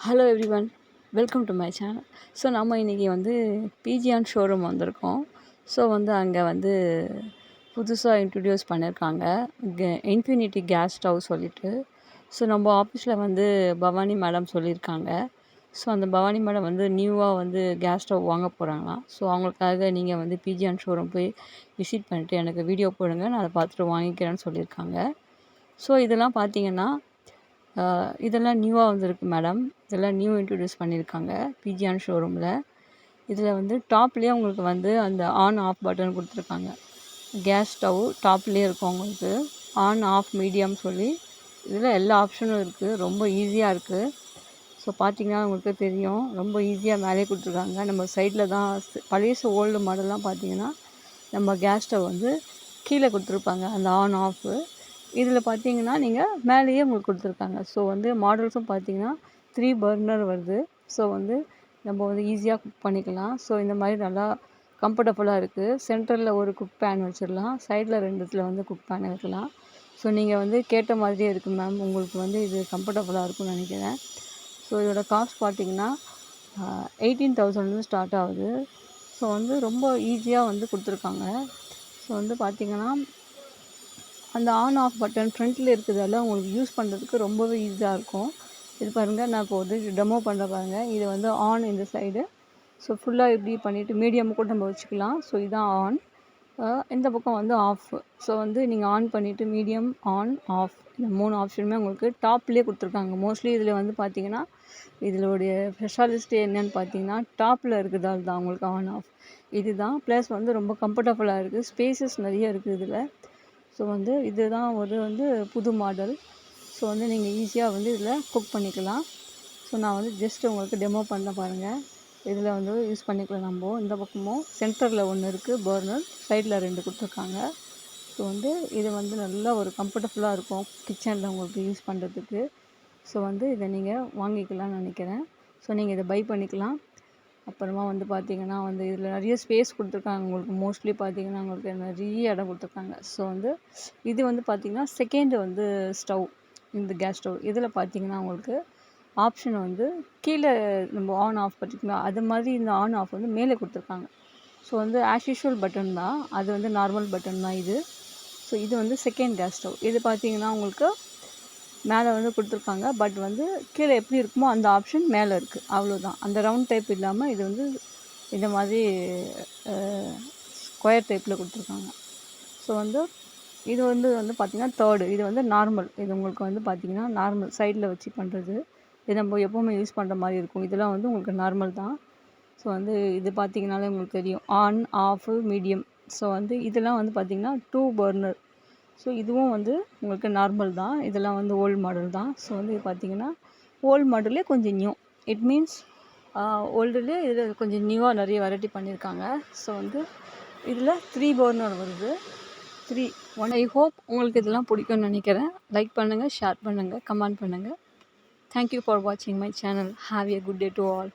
Hello everyone, welcome to my channel. So நம்ம இன்றைக்கி வந்து பிஜிஆன் ஷோரூம் வந்திருக்கோம். ஸோ அங்கே புதுசாக இன்ட்ரடியூஸ் பண்ணியிருக்காங்க இன்ஃபினிட்டி கேஸ் ஸ்டவ் சொல்லிட்டு. ஸோ நம்ம ஆஃபீஸில் வந்து பவானி மேடம் சொல்லியிருக்காங்க. ஸோ அந்த பவானி மேடம் வந்து நியூவாக கேஸ் ஸ்டவ் வாங்க போகிறாங்களாம். ஸோ அவங்களுக்காக நீங்கள் வந்து பிஜிஆன் ஷோரூம் போய் விசிட் பண்ணிவிட்டு எனக்கு வீடியோ போடுங்க, நான் அதை பார்த்துட்டு வாங்கிக்கிறேன்னு சொல்லியிருக்காங்க. ஸோ இதெல்லாம் பார்த்தீங்கன்னா இதெல்லாம் நியூவாக வந்திருக்கு மேடம். இதெல்லாம் நியூ இன்ட்ரடியூஸ் பண்ணியிருக்காங்க பிஜிஆன் ஷோரூமில். இதில் வந்து டாப்லேயே உங்களுக்கு வந்து அந்த ஆன் ஆஃப் பட்டன் கொடுத்துருக்காங்க. கேஸ் ஸ்டவ் டாப்லேயே இருக்கும் உங்களுக்கு. ஆன் ஆஃப் மீடியம் சொல்லி இதில் எல்லா ஆப்ஷனும் இருக்குது. ரொம்ப ஈஸியாக இருக்குது. ஸோ பார்த்திங்கன்னா உங்களுக்கு தெரியும், ரொம்ப ஈஸியாக மேலே கொடுத்துருக்காங்க. நம்ம சைடில் தான் பழைய ஓல்டு மாடல்லாம் பார்த்திங்கன்னா நம்ம கேஸ் ஸ்டவ் வந்து கீழே கொடுத்துருப்பாங்க அந்த ஆன் ஆஃபு. இதில் பார்த்தீங்கன்னா நீங்கள் மேலேயே உங்களுக்கு கொடுத்துருக்காங்க. ஸோ வந்து மாடல்ஸும் பார்த்தீங்கன்னா 3 பர்னர் வருது. ஸோ வந்து நம்ம வந்து ஈஸியாக குக் பண்ணிக்கலாம். ஸோ இந்த மாதிரி நல்லா கம்ஃபர்டபுளாக இருக்குது. சென்டரில் ஒரு குக் பேன் வச்சிடலாம், சைடில் 2 இடத்துல வந்து குக் பேன் வைக்கலாம். ஸோ நீங்கள் வந்து கேட்ட மாதிரியே இருக்குது மேம். உங்களுக்கு வந்து இது கம்ஃபர்டபுளாக இருக்கும்னு நினைக்கிறேன். ஸோ இதோட காஸ்ட் பார்த்தீங்கன்னா 18,000 ஸ்டார்ட் ஆகுது. ஸோ வந்து ரொம்ப ஈஸியாக வந்து கொடுத்துருக்காங்க. ஸோ வந்து பார்த்திங்கன்னா அந்த ஆன் ஆஃப் பட்டன் ஃப்ரண்ட்டில் இருக்கிறதால உங்களுக்கு யூஸ் பண்ணுறதுக்கு ரொம்பவே ஈஸியாக இருக்கும். இது பாருங்கள், நான் இப்போ வந்து டெமோ பண்ணுற பாருங்கள். இது வந்து ஆன் இந்த சைடு. ஸோ ஃபுல்லாக இப்படி பண்ணிவிட்டு மீடியம் கூட நம்ம வச்சுக்கலாம். ஸோ இதுதான் ஆன். இந்த பக்கம் வந்து ஆஃப். ஸோ வந்து நீங்கள் ஆன் பண்ணிவிட்டு மீடியம், ஆன், ஆஃப் இந்த 3 ஆப்ஷனுமே உங்களுக்கு டாப்லேயே கொடுத்துருக்காங்க. மோஸ்ட்லி இதில் வந்து பார்த்திங்கன்னா இதோடைய ஸ்பெஷாலிஸ்ட்டு என்னென்னு பார்த்தீங்கன்னா டாப்பில் இருக்கிறதால தான் உங்களுக்கு ஆன் ஆஃப் இதுதான். ப்ளஸ் வந்து ரொம்ப கம்ஃபர்டபுளாக இருக்குது. ஸ்பேசஸ் நிறைய இருக்குது இதில். ஸோ வந்து இதுதான் வந்து புது மாடல். ஸோ வந்து நீங்கள் ஈஸியாக வந்து இதில் குக் பண்ணிக்கலாம். ஸோ நான் வந்து ஜஸ்ட் உங்களுக்கு டெமோ பண்ண பாருங்கள். இதில் வந்து யூஸ் பண்ணிக்கலாம். நம்ம இந்த பக்கமும் சென்டரில் ஒன்று இருக்குது பர்னர், சைடில் 2 கொடுத்துருக்காங்க. ஸோ வந்து இது வந்து நல்லா ஒரு கம்ஃபர்டபுளாக இருக்கும் கிச்சனில் உங்களுக்கு யூஸ் பண்ணுறதுக்கு. ஸோ வந்து இதை நீங்கள் வாங்கிக்கலாம்னு நினைக்கிறேன். ஸோ நீங்கள் இதை பை பண்ணிக்கலாம். அப்புறமா வந்து பார்த்திங்கன்னா வந்து இதில் நிறைய ஸ்பேஸ் கொடுத்துருக்காங்க உங்களுக்கு. மோஸ்ட்லி பார்த்திங்கன்னா உங்களுக்கு நிறைய இடம் கொடுத்துருக்காங்க. ஸோ வந்து இது வந்து பார்த்திங்கன்னா செகண்ட் வந்து ஸ்டவ், இந்த கேஸ் ஸ்டவ். இதில் பார்த்திங்கன்னா உங்களுக்கு ஆப்ஷன் வந்து கீழே நம்ம ஆன் ஆஃப் பண்ணிக்கலாம். அது மாதிரி இந்த ஆன் ஆஃப் வந்து மேலே கொடுத்துருக்காங்க. ஸோ வந்து ஆஸ் யூஷுவல் பட்டன் தான், அது வந்து நார்மல் பட்டன் தான் இது. ஸோ இது வந்து செகண்ட் கேஸ் ஸ்டவ். இது பார்த்திங்கன்னா உங்களுக்கு மேலே வந்து கொடுத்துருக்காங்க. பட் வந்து கீழே எப்படி இருக்குமோ அந்த ஆப்ஷன் மேலே இருக்குது, அவ்வளோதான். அந்த ரவுண்ட் டைப் இல்லாமல் இது வந்து இந்த மாதிரி ஸ்கொயர் டைப்பில் கொடுத்துருக்காங்க. ஸோ வந்து இது வந்து பார்த்திங்கன்னா தேர்டு. இது வந்து நார்மல். இது உங்களுக்கு வந்து பார்த்திங்கன்னா நார்மல் சைடில் வச்சு பண்ணுறது. இது நம்ம எப்போவுமே யூஸ் பண்ணுற மாதிரி இருக்கும். இதெல்லாம் வந்து உங்களுக்கு நார்மல் தான். ஸோ வந்து இது பார்த்திங்கனாலே உங்களுக்கு தெரியும் ஆன், ஆஃபு, மீடியம். ஸோ வந்து இதெல்லாம் வந்து பார்த்திங்கன்னா 2 பர்னர். ஸோ இதுவும் வந்து உங்களுக்கு நார்மல் தான். இதெல்லாம் வந்து ஓல்டு மாடல் தான். ஸோ வந்து இது பார்த்திங்கன்னா ஓல்டு மாடல்லே கொஞ்சம் நியூ. இட் மீன்ஸ் ஓல்டுலேயே இதில் கொஞ்சம் நியூவாக நிறைய வெரைட்டி பண்ணியிருக்காங்க. ஸோ வந்து இதில் 3 பர்னர் வருது. 3 1. ஐ ஹோப் உங்களுக்கு இதெல்லாம் பிடிக்கும்னு நினைக்கிறேன். லைக் பண்ணுங்கள், ஷேர் பண்ணுங்கள், கமெண்ட் பண்ணுங்கள். தேங்க்யூ ஃபார் வாட்சிங் my channel. Have a good day to all.